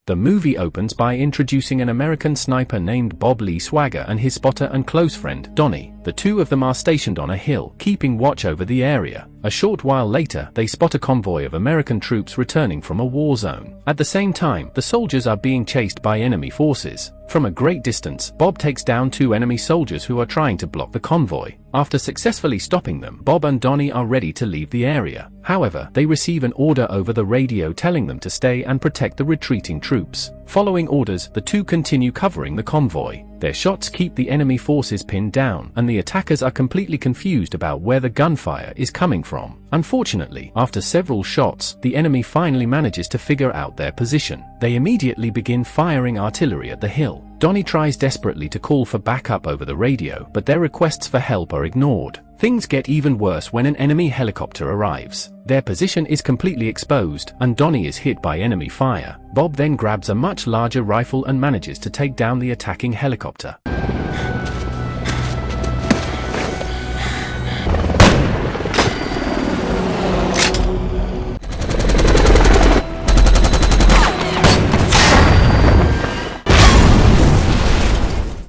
The movie opens by introducing an American sniper named Bob Lee Swagger and his spotter and close friend, Donnie. The two of them are stationed on a hill, keeping watch over the area. A short while later, they spot a convoy of American troops returning from a war zone. At the same time, the soldiers are being chased by enemy forces. From a great distance, Bob takes down two enemy soldiers who are trying to block the convoy. After successfully stopping them, Bob and Donnie are ready to leave the area. However, they receive an order over the radio telling them to stay and protect the retreating troops. Following orders, the two continue covering the convoy. Their shots keep the enemy forces pinned down, and the attackers are completely confused about where the gunfire is coming from. Unfortunately, after several shots, the enemy finally manages to figure out their position. They immediately begin firing artillery at the hill. Donnie tries desperately to call for backup over the radio, but their requests for help are ignored. Things get even worse when an enemy helicopter arrives. Their position is completely exposed, and Donnie is hit by enemy fire. Bob then grabs a much larger rifle and manages to take down the attacking helicopter.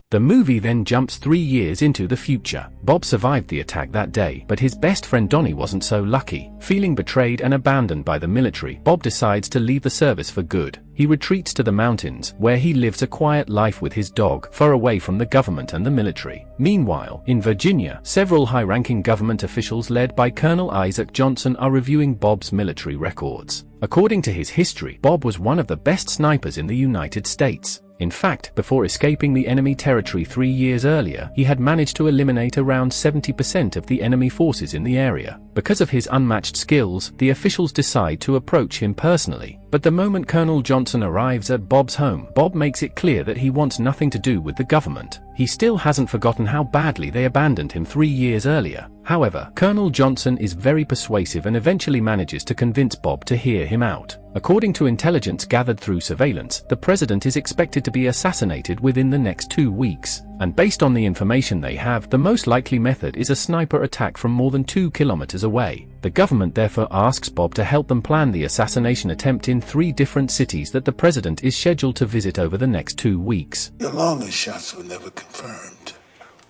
The movie then jumps 3 years into the future. Bob survived the attack that day, but his best friend Donnie wasn't so lucky. Feeling betrayed and abandoned by the military, Bob decides to leave the service for good. He retreats to the mountains, where he lives a quiet life with his dog, far away from the government and the military. Meanwhile, in Virginia, several high-ranking government officials led by Colonel Isaac Johnson are reviewing Bob's military records. According to his history, Bob was one of the best snipers in the United States. In fact, before escaping the enemy territory 3 years earlier, he had managed to eliminate around 70% of the enemy forces in the area. Because of his unmatched skills, the officials decide to approach him personally. But the moment Colonel Johnson arrives at Bob's home, Bob makes it clear that he wants nothing to do with the government. He still hasn't forgotten how badly they abandoned him 3 years earlier. However, Colonel Johnson is very persuasive and eventually manages to convince Bob to hear him out. According to intelligence gathered through surveillance, the president is expected to be assassinated within the next 2 weeks. And based on the information they have, the most likely method is a sniper attack from more than 2 kilometers away. The government therefore asks Bob to help them plan the assassination attempt in 3 different cities that the president is scheduled to visit over the next 2 weeks. Your longest shots were never confirmed.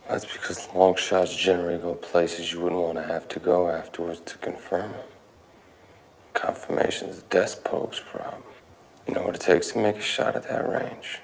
That's because long shots generally go places you wouldn't want to have to go afterwards to confirm them. Confirmation is a desk post problem. You know what it takes to make a shot at that range.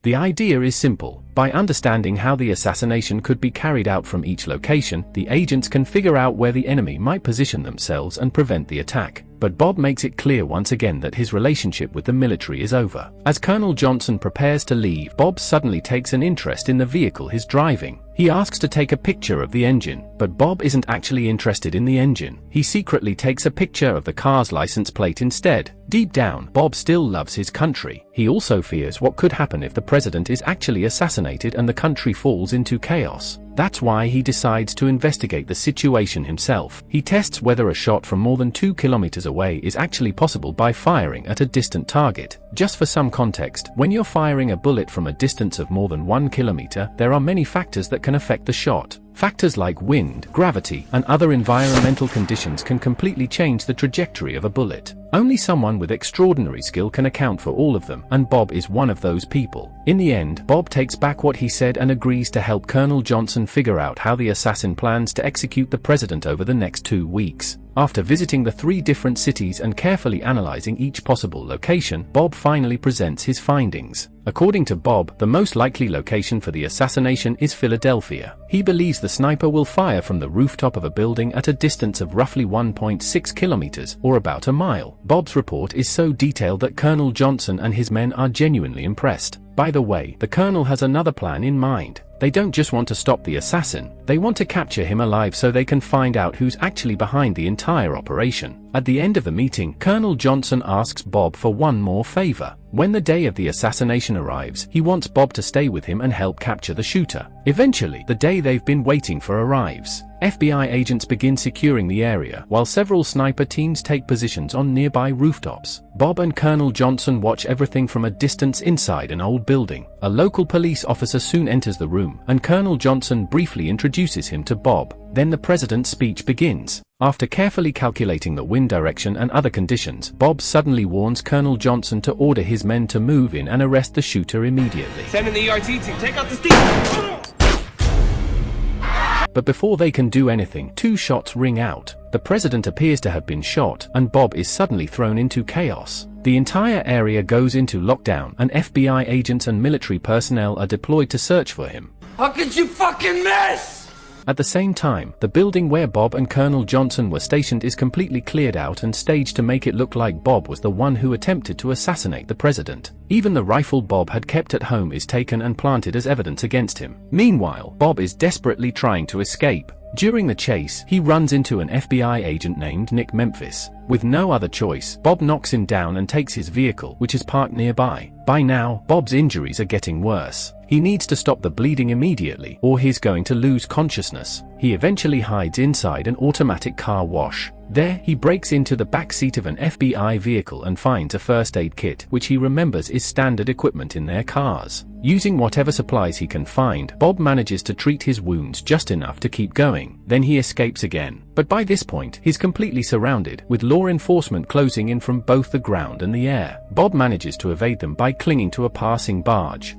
The idea is simple. By understanding how the assassination could be carried out from each location, the agents can figure out where the enemy might position themselves and prevent the attack. But Bob makes it clear once again that his relationship with the military is over. As Colonel Johnson prepares to leave, Bob suddenly takes an interest in the vehicle he's driving. He asks to take a picture of the engine, but Bob isn't actually interested in the engine. He secretly takes a picture of the car's license plate instead. Deep down, Bob still loves his country. He also fears what could happen if the president is actually assassinated and the country falls into chaos. That's why he decides to investigate the situation himself. He tests whether a shot from more than 2 kilometers away is actually possible by firing at a distant target. Just for some context, when you're firing a bullet from a distance of more than 1 kilometer, there are many factors that can affect the shot. Factors like wind, gravity, and other environmental conditions can completely change the trajectory of a bullet. Only someone with extraordinary skill can account for all of them, and Bob is one of those people. In the end, Bob takes back what he said and agrees to help Colonel Johnson figure out how the assassin plans to execute the president over the next 2 weeks. After visiting the 3 different cities and carefully analyzing each possible location, Bob finally presents his findings. According to Bob, the most likely location for the assassination is Philadelphia. He believes the sniper will fire from the rooftop of a building at a distance of roughly 1.6 kilometers, or about a mile. Bob's report is so detailed that Colonel Johnson and his men are genuinely impressed. By the way, the colonel has another plan in mind. They don't just want to stop the assassin, they want to capture him alive so they can find out who's actually behind the entire operation. At the end of the meeting, Colonel Johnson asks Bob for one more favor. When the day of the assassination arrives, he wants Bob to stay with him and help capture the shooter. Eventually, the day they've been waiting for arrives. FBI agents begin securing the area, while several sniper teams take positions on nearby rooftops. Bob and Colonel Johnson watch everything from a distance inside an old building. A local police officer soon enters the room, and Colonel Johnson briefly introduces him to Bob. Then the president's speech begins. After carefully calculating the wind direction and other conditions, Bob suddenly warns Colonel Johnson to order his men to move in and arrest the shooter immediately. Send in the ERT team, take out the steam! But before they can do anything, 2 shots ring out. The president appears to have been shot, and Bob is suddenly thrown into chaos. The entire area goes into lockdown, and FBI agents and military personnel are deployed to search for him. How could you fucking miss? At the same time, the building where Bob and Colonel Johnson were stationed is completely cleared out and staged to make it look like Bob was the one who attempted to assassinate the president. Even the rifle Bob had kept at home is taken and planted as evidence against him. Meanwhile, Bob is desperately trying to escape. During the chase, he runs into an FBI agent named Nick Memphis. With no other choice, Bob knocks him down and takes his vehicle, which is parked nearby. By now, Bob's injuries are getting worse. He needs to stop the bleeding immediately, or he's going to lose consciousness. He eventually hides inside an automatic car wash. There, he breaks into the back seat of an FBI vehicle and finds a first aid kit, which he remembers is standard equipment in their cars. Using whatever supplies he can find, Bob manages to treat his wounds just enough to keep going. Then he escapes again. But by this point, he's completely surrounded, with law enforcement closing in from both the ground and the air. Bob manages to evade them by clinging to a passing barge.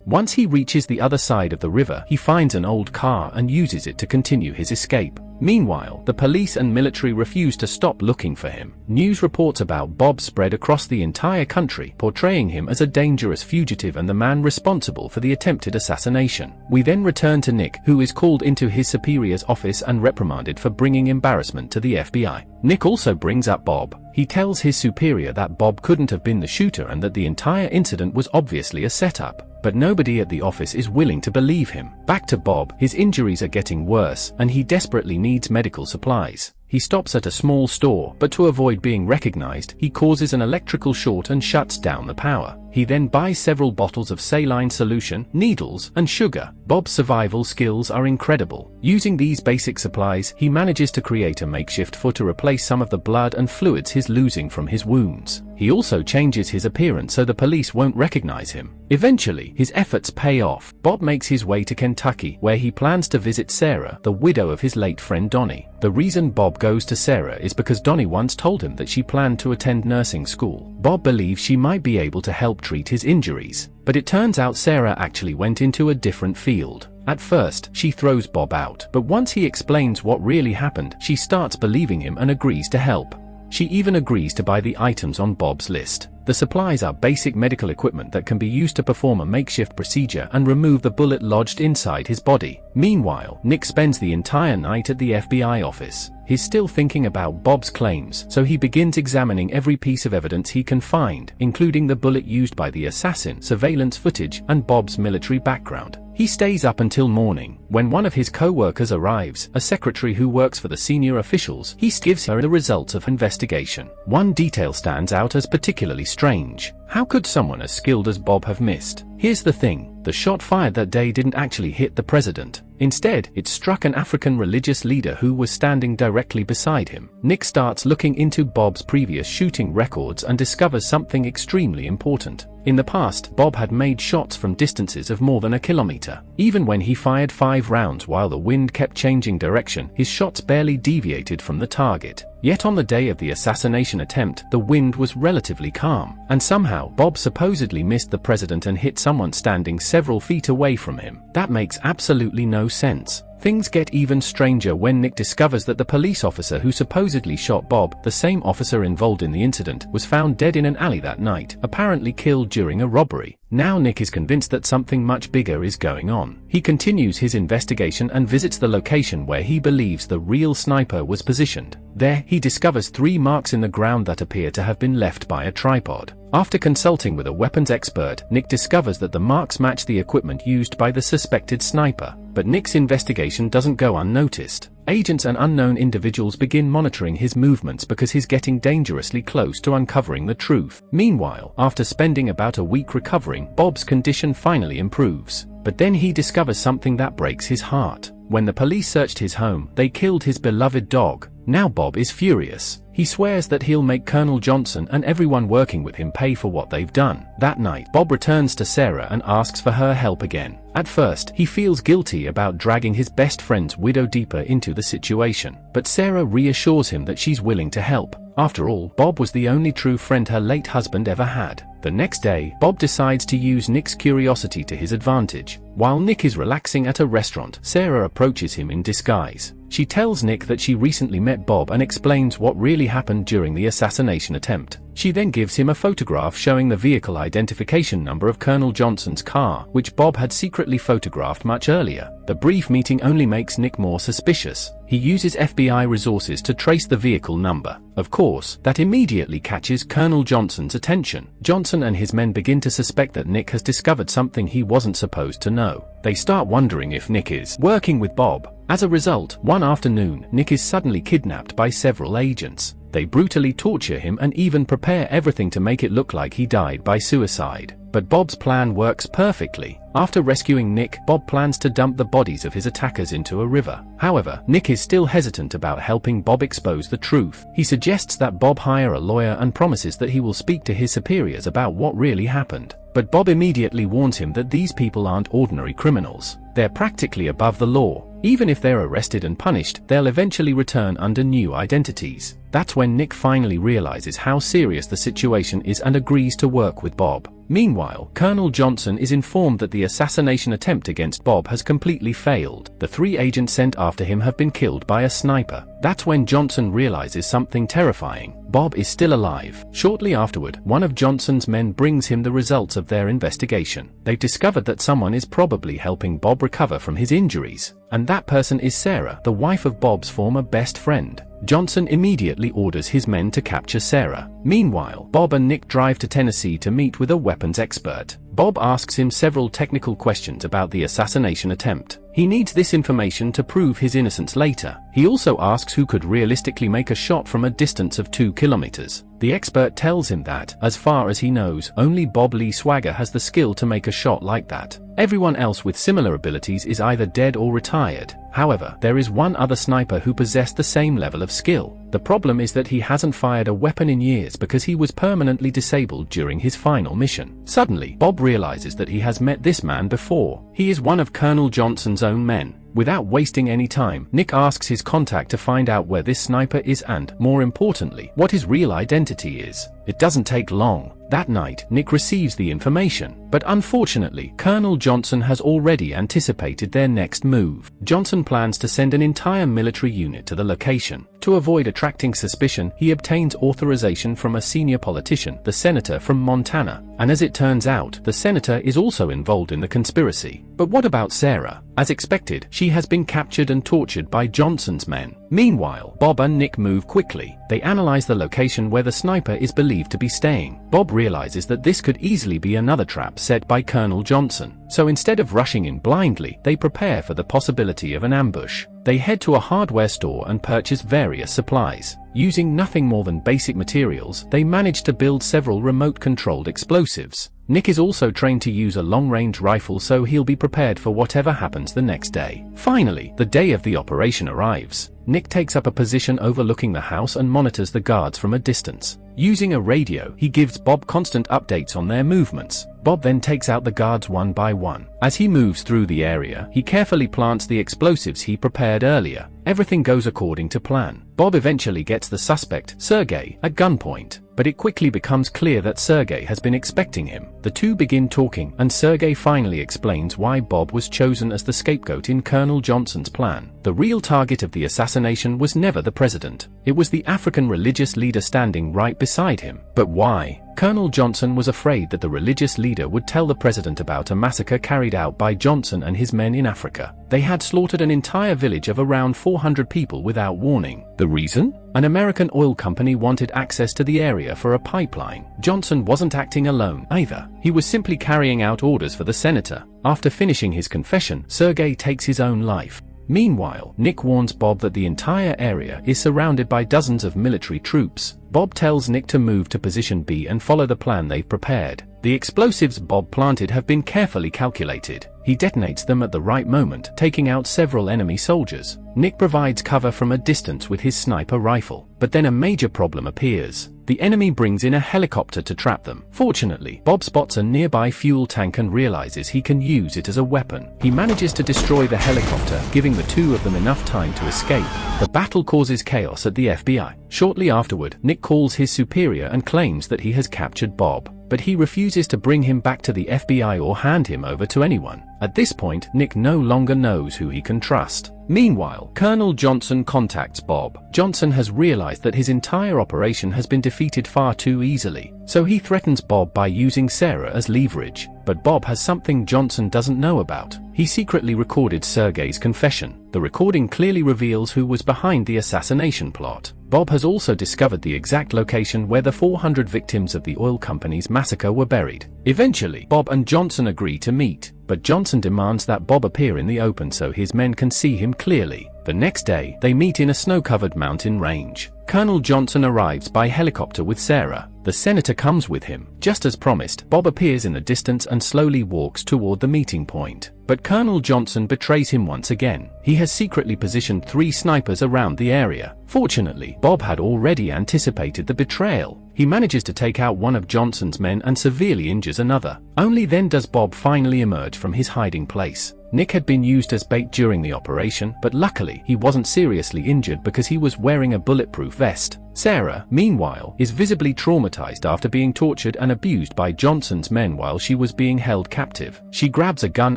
Once he reaches the other side of the river, he finds an old car and uses it to continue his escape. Meanwhile, the police and military refuse to stop looking for him. News reports about Bob spread across the entire country, portraying him as a dangerous fugitive and the man responsible for the attempted assassination. We then return to Nick, who is called into his superior's office and reprimanded for bringing embarrassment to the FBI. Nick also brings up Bob. He tells his superior that Bob couldn't have been the shooter and that the entire incident was obviously a setup. But nobody at the office is willing to believe him. Back to Bob, his injuries are getting worse, and he desperately needs medical supplies. He stops at a small store, but to avoid being recognized, he causes an electrical short and shuts down the power. He then buys several bottles of saline solution, needles, and sugar. Bob's survival skills are incredible. Using these basic supplies, he manages to create a makeshift foot to replace some of the blood and fluids he's losing from his wounds. He also changes his appearance so the police won't recognize him. Eventually, his efforts pay off. Bob makes his way to Kentucky, where he plans to visit Sarah, the widow of his late friend Donnie. The reason Bob goes to Sarah is because Donnie once told him that she planned to attend nursing school. Bob believes she might be able to help treat his injuries, but it turns out Sarah actually went into a different field. At first, she throws Bob out, but once he explains what really happened, she starts believing him and agrees to help. She even agrees to buy the items on Bob's list. The supplies are basic medical equipment that can be used to perform a makeshift procedure and remove the bullet lodged inside his body. Meanwhile, Nick spends the entire night at the FBI office. He's still thinking about Bob's claims, so he begins examining every piece of evidence he can find, including the bullet used by the assassin, surveillance footage, and Bob's military background. He stays up until morning. When one of his co-workers arrives, a secretary who works for the senior officials, he gives her the results of investigation. One detail stands out as particularly strange. How could someone as skilled as Bob have missed? Here's the thing, the shot fired that day didn't actually hit the president. Instead, it struck an African religious leader who was standing directly beside him. Nick starts looking into Bob's previous shooting records and discovers something extremely important. In the past, Bob had made shots from distances of more than a kilometer. Even when he fired 5 rounds while the wind kept changing direction, his shots barely deviated from the target. Yet on the day of the assassination attempt, the wind was relatively calm, and somehow Bob supposedly missed the president and hit someone standing several feet away from him. That makes absolutely no sense. Things get even stranger when Nick discovers that the police officer who supposedly shot Bob, the same officer involved in the incident, was found dead in an alley that night, apparently killed during a robbery. Now Nick is convinced that something much bigger is going on. He continues his investigation and visits the location where he believes the real sniper was positioned. There, he discovers 3 marks in the ground that appear to have been left by a tripod. After consulting with a weapons expert, Nick discovers that the marks match the equipment used by the suspected sniper. But Nick's investigation doesn't go unnoticed. Agents and unknown individuals begin monitoring his movements because he's getting dangerously close to uncovering the truth. Meanwhile, after spending about a week recovering, Bob's condition finally improves. But then he discovers something that breaks his heart. When the police searched his home, they killed his beloved dog. Now Bob is furious. He swears that he'll make Colonel Johnson and everyone working with him pay for what they've done. That night, Bob returns to Sarah and asks for her help again. At first, he feels guilty about dragging his best friend's widow deeper into the situation, but Sarah reassures him that she's willing to help. After all, Bob was the only true friend her late husband ever had. The next day, Bob decides to use Nick's curiosity to his advantage. While Nick is relaxing at a restaurant, Sarah approaches him in disguise. She tells Nick that she recently met Bob and explains what really happened during the assassination attempt. She then gives him a photograph showing the vehicle identification number of Colonel Johnson's car, which Bob had secretly photographed much earlier. The brief meeting only makes Nick more suspicious. He uses FBI resources to trace the vehicle number. Of course, that immediately catches Colonel Johnson's attention. Johnson and his men begin to suspect that Nick has discovered something he wasn't supposed to know. They start wondering if Nick is working with Bob. As a result, one afternoon, Nick is suddenly kidnapped by several agents. They brutally torture him and even prepare everything to make it look like he died by suicide. But Bob's plan works perfectly. After rescuing Nick, Bob plans to dump the bodies of his attackers into a river. However, Nick is still hesitant about helping Bob expose the truth. He suggests that Bob hire a lawyer and promises that he will speak to his superiors about what really happened. But Bob immediately warns him that these people aren't ordinary criminals. They're practically above the law. Even if they're arrested and punished, they'll eventually return under new identities. That's when Nick finally realizes how serious the situation is and agrees to work with Bob. Meanwhile, Colonel Johnson is informed that the assassination attempt against Bob has completely failed. The 3 agents sent after him have been killed by a sniper. That's when Johnson realizes something terrifying. Bob is still alive. Shortly afterward, one of Johnson's men brings him the results of their investigation. They've discovered that someone is probably helping Bob recover from his injuries. And that person is Sarah, the wife of Bob's former best friend. Johnson immediately orders his men to capture Sarah. Meanwhile, Bob and Nick drive to Tennessee to meet with a weapons expert. Bob asks him several technical questions about the assassination attempt. He needs this information to prove his innocence later. He also asks who could realistically make a shot from a distance of 2 kilometers. The expert tells him that, as far as he knows, only Bob Lee Swagger has the skill to make a shot like that. Everyone else with similar abilities is either dead or retired. However, there is one other sniper who possessed the same level of skill. The problem is that he hasn't fired a weapon in years because he was permanently disabled during his final mission. Suddenly, Bob realizes that he has met this man before. He is one of Colonel Johnson's own men. Without wasting any time, Nick asks his contact to find out where this sniper is and, more importantly, what his real identity is. It doesn't take long. That night, Nick receives the information, but unfortunately, Colonel Johnson has already anticipated their next move. Johnson plans to send an entire military unit to the location. To avoid attracting suspicion, he obtains authorization from a senior politician, the senator from Montana, and as it turns out, the senator is also involved in the conspiracy. But what about Sarah? As expected, she has been captured and tortured by Johnson's men. Meanwhile, Bob and Nick move quickly. They analyze the location where the sniper is believed to be staying. Bob realizes that this could easily be another trap set by Colonel Johnson. So instead of rushing in blindly, they prepare for the possibility of an ambush. They head to a hardware store and purchase various supplies. Using nothing more than basic materials, they manage to build several remote-controlled explosives. Nick is also trained to use a long-range rifle, so he'll be prepared for whatever happens the next day. Finally, the day of the operation arrives. Nick takes up a position overlooking the house and monitors the guards from a distance. Using a radio, he gives Bob constant updates on their movements. Bob then takes out the guards one by one. As he moves through the area, he carefully plants the explosives he prepared earlier. Everything goes according to plan. Bob eventually gets the suspect, Sergei, at gunpoint, but it quickly becomes clear that Sergei has been expecting him. The two begin talking, and Sergei finally explains why Bob was chosen as the scapegoat in Colonel Johnson's plan. The real target of the assassination was never the president. It was the African religious leader standing right beside him. But why? Colonel Johnson was afraid that the religious leader would tell the president about a massacre carried out by Johnson and his men in Africa. They had slaughtered an entire village of around 400 people without warning. The reason? An American oil company wanted access to the area for a pipeline. Johnson wasn't acting alone either. He was simply carrying out orders for the senator. After finishing his confession, Sergei takes his own life. Meanwhile, Nick warns Bob that the entire area is surrounded by dozens of military troops. Bob tells Nick to move to position B and follow the plan they've prepared. The The explosives Bob planted have been carefully calculated. He detonates them at the right moment, taking out several enemy soldiers. Nick provides cover from a distance with his sniper rifle, but then a major problem appears. The enemy brings in a helicopter to trap them. Fortunately, Bob spots a nearby fuel tank and realizes he can use it as a weapon. He manages to destroy the helicopter, giving the two of them enough time to escape. The battle causes chaos at the FBI. Shortly afterward, Nick calls his superior and claims that he has captured Bob, but he refuses to bring him back to the FBI or hand him over to anyone. At this point, Nick no longer knows who he can trust. Meanwhile, Colonel Johnson contacts Bob. Johnson has realized that his entire operation has been defeated far too easily, so he threatens Bob by using Sarah as leverage. But Bob has something Johnson doesn't know about. He secretly recorded Sergei's confession. The recording clearly reveals who was behind the assassination plot. Bob has also discovered the exact location where the 400 victims of the oil company's massacre were buried. Eventually, Bob and Johnson agree to meet, but Johnson demands that Bob appear in the open so his men can see him clearly. The next day, they meet in a snow-covered mountain range. Colonel Johnson arrives by helicopter with Sarah. The senator comes with him. Just as promised, Bob appears in the distance and slowly walks toward the meeting point. But Colonel Johnson betrays him once again. He has secretly positioned 3 snipers around the area. Fortunately, Bob had already anticipated the betrayal. He manages to take out one of Johnson's men and severely injures another. Only then does Bob finally emerge from his hiding place. Nick had been used as bait during the operation, but luckily he wasn't seriously injured because he was wearing a bulletproof vest. Sarah, meanwhile, is visibly traumatized after being tortured and abused by Johnson's men while she was being held captive. She grabs a gun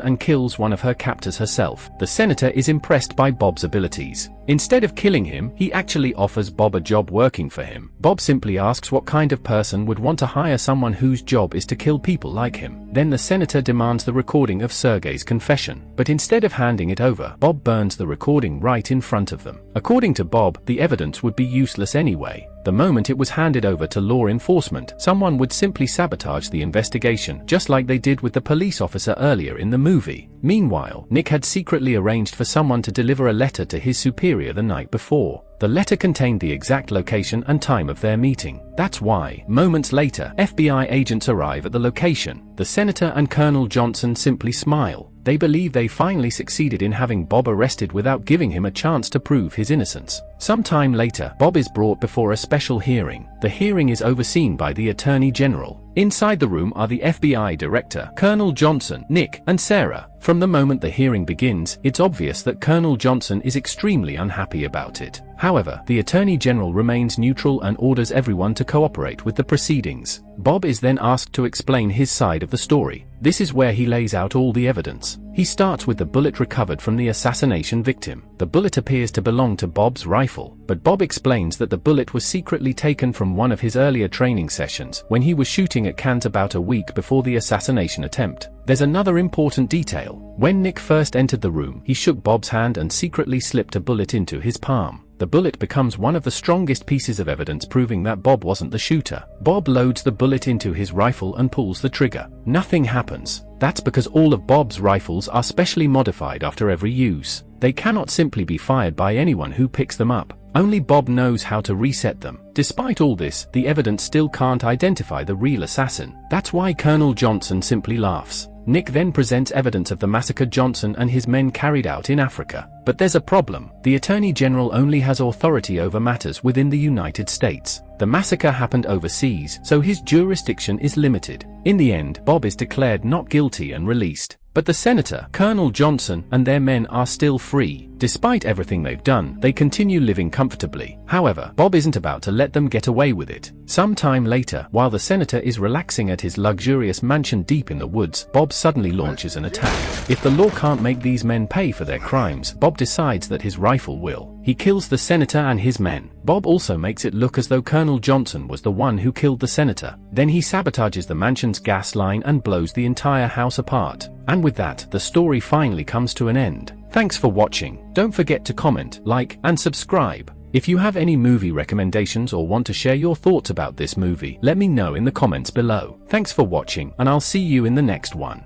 and kills one of her captors herself. The senator is impressed by Bob's abilities. Instead of killing him, he actually offers Bob a job working for him. Bob simply asks what kind of person would want to hire someone whose job is to kill people like him. Then the senator demands the recording of Sergei's confession, but instead of handing it over, Bob burns the recording right in front of them. According to Bob, the evidence would be useless anyway. The moment it was handed over to law enforcement, someone would simply sabotage the investigation, just like they did with the police officer earlier in the movie. Meanwhile, Nick had secretly arranged for someone to deliver a letter to his superior the night before. The letter contained the exact location and time of their meeting. That's why, moments later, FBI agents arrive at the location. The senator and Colonel Johnson simply smile. They believe they finally succeeded in having Bob arrested without giving him a chance to prove his innocence. Sometime later, Bob is brought before a special hearing. The hearing is overseen by the Attorney General. Inside the room are the FBI Director, Colonel Johnson, Nick, and Sarah. From the moment the hearing begins, it's obvious that Colonel Johnson is extremely unhappy about it. However, the Attorney General remains neutral and orders everyone to cooperate with the proceedings. Bob is then asked to explain his side of the story. This is where he lays out all the evidence. He starts with the bullet recovered from the assassination victim. The bullet appears to belong to Bob's rifle, but Bob explains that the bullet was secretly taken from one of his earlier training sessions when he was shooting at cans about a week before the assassination attempt. There's another important detail. When Nick first entered the room, he shook Bob's hand and secretly slipped a bullet into his palm. The bullet becomes one of the strongest pieces of evidence proving that Bob wasn't the shooter. Bob loads the bullet into his rifle and pulls the trigger. Nothing happens. That's because all of Bob's rifles are specially modified after every use. They cannot simply be fired by anyone who picks them up. Only Bob knows how to reset them. Despite all this, the evidence still can't identify the real assassin. That's why Colonel Johnson simply laughs. Nick then presents evidence of the massacre Johnson and his men carried out in Africa. But there's a problem. The Attorney General only has authority over matters within the United States. The massacre happened overseas, so his jurisdiction is limited. In the end, Bob is declared not guilty and released. But the senator, Colonel Johnson, and their men are still free. Despite everything they've done, they continue living comfortably. However, Bob isn't about to let them get away with it. Sometime later, while the senator is relaxing at his luxurious mansion deep in the woods, Bob suddenly launches an attack. If the law can't make these men pay for their crimes, Bob decides that his rifle will. He kills the senator and his men. Bob also makes it look as though Colonel Johnson was the one who killed the senator. Then he sabotages the mansion's gas line and blows the entire house apart. And with that, the story finally comes to an end. Thanks for watching. Don't forget to comment, like, and subscribe. If you have any movie recommendations or want to share your thoughts about this movie, let me know in the comments below. Thanks for watching, and I'll see you in the next one.